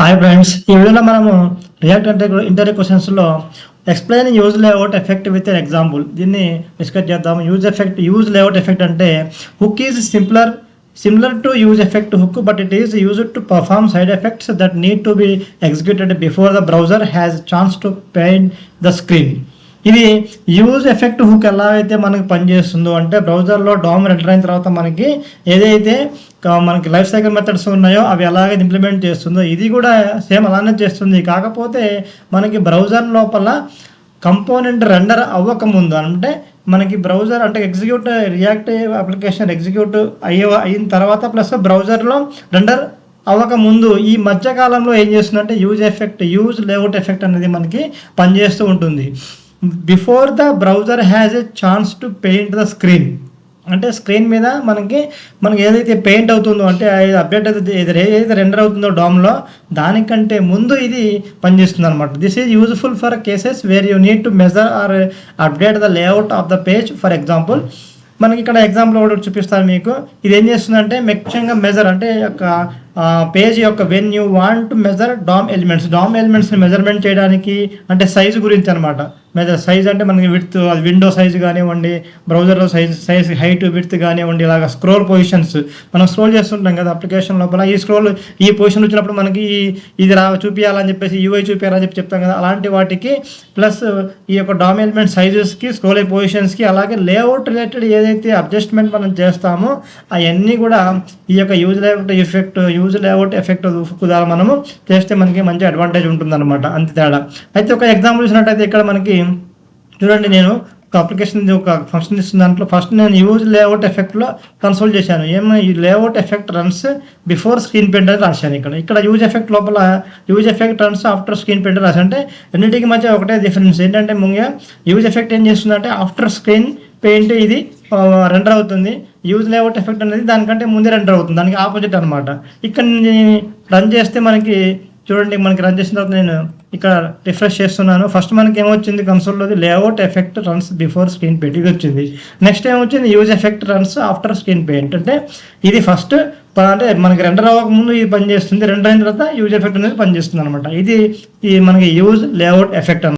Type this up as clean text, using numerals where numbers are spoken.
Hi friends, ఈ వీడియోలో మనము రియాక్ట్ ఇంటర్వ్యూ క్వశ్చన్స్లో explain use layout effect with an example దీన్ని డిస్కస్ చేద్దాం. యూజ్ లేఅవుట్ ఎఫెక్ట్ అంటే hook is similar to use effect hook, but it is used to perform side effects that need to be executed before the browser has chance to paint the screen. ఇది use effect hook ఎలా అయితే మనకి పనిచేస్తుందో అంటే బ్రౌజర్లో dam enter అయిన తర్వాత మనకి ఏదైతే మనకి లైఫ్ సైకిల్ మెథడ్స్ ఉన్నాయో అవి ఎలాగైతే ఇంప్లిమెంట్ చేస్తుందో ఇది కూడా సేమ్ అలానే చేస్తుంది. కాకపోతే మనకి బ్రౌజర్ లోపల కంపోనెంట్ రెండర్ అవ్వకముందు, అంటే మనకి బ్రౌజర్ అంటే రియాక్ట్ అప్లికేషన్ ఎగ్జిక్యూట్ అయిన తర్వాత ప్లస్ బ్రౌజర్లో రెండర్ అవ్వకముందు ఈ మధ్యకాలంలో ఏం చేస్తుందంటే యూజ్ లేఅవుట్ ఎఫెక్ట్ అనేది మనకి పనిచేస్తూ ఉంటుంది. Before the browser has a chance to paint the screen, అంటే స్క్రీన్ మీద మనకి ఏదైతే పెయింట్ అవుతుందో అంటే అప్డేట్ అయితే ఏదైతే రెండర్ అవుతుందో డామ్లో దానికంటే ముందు ఇది పనిచేస్తుంది అనమాట. This is useful for cases where you need to measure or update the layout of the page. For example మనకి ఇక్కడ ఎగ్జాంపుల్ ఒకటి చూపిస్తాను మీకు. ఇది ఏం చేస్తుందంటే ముఖ్యంగా మెజర్ అంటే యొక్క పేజ్ యొక్క when you want to measure DOM ఎలిమెంట్స్ని మెజర్మెంట్ చేయడానికి, అంటే సైజు గురించి అనమాట. సైజ్ అంటే మనకి విడ్త్, అది విండో సైజు కానివ్వండి, బ్రౌజర్లో సైజ్ హైట్ విడ్త్ కానివ్వండి, ఇలాగ స్క్రోల్ పొజిషన్స్ మనం స్క్రోల్ చేస్తుంటాం కదా అప్లికేషన్ లోపల. ఈ పొజిషన్ వచ్చినప్పుడు మనకి ఇది చూపించాలని చెప్పేసి యూఐ చూపించాలని చెప్తాం కదా, అలాంటి వాటికి ప్లస్ ఈ యొక్క డామ్ ఎలిమెంట్ సైజెస్కి, స్క్రోల్ పొజిషన్స్కి, అలాగే లేఅవుట్ రిలేటెడ్ ఏదైతే అడ్జస్ట్మెంట్ మనం చేస్తామో అవన్నీ కూడా ఈ యొక్క యూజ్ లేఅవుట్ ఎఫెక్ట్ ద్వారా మనము చేస్తే మనకి మంచి అడ్వాంటేజ్ ఉంటుందన్నమాట. అంతే తేడా. అయితే ఒక ఎగ్జాంపుల్ చూసినట్టయితే ఇక్కడ మనకి చూడండి, నేను ఒక అప్లికేషన్ ఒక ఫంక్షన్ ఇస్తున్న దాంట్లో ఫస్ట్ నేను యూజ్ లేఅవుట్ ఎఫెక్ట్లో కన్సోల్ చేశాను. ఈ layout effect runs before screen painter రాశాను. ఇక్కడ యూజ్ ఎఫెక్ట్ లోపల use effect runs after screen painter రాశాను. అంటే రెండింటికి మధ్య ఒకటే డిఫరెన్స్ ఏంటంటే, ముందుగా యూజ్ ఎఫెక్ట్ ఏం చేస్తుందంటే ఆఫ్టర్ స్క్రీన్ పెయింట్ ఇది రెండర్ అవుతుంది. యూజ్ లేఅవుట్ ఎఫెక్ట్ అనేది దానికంటే ముందే రెండర్ అవుతుంది, దానికి ఆపోజిట్ అనమాట. ఇక్కడ రన్ చేస్తే మనకి చూడండి, మనకి రన్ చేసిన తర్వాత నేను ఇక్కడ రిఫ్రెష్ చేస్తున్నాను. ఫస్ట్ మనకి ఏమొచ్చింది కన్సోల్లో layout effect runs before screen paint ఇది వచ్చింది. నెక్స్ట్ ఏమొచ్చింది use effect runs after screen paint. అంటే ఇది ఫస్ట్ అంటే మనకి రెండర్ అవ్వకముందు ఇది పనిచేస్తుంది, రెండర్ అయిన తర్వాత యూజ్ ఎఫెక్ట్ అనేది పనిచేస్తుంది అనమాట. ఇది మనకి యూజ్ లేఅవుట్ ఎఫెక్ట్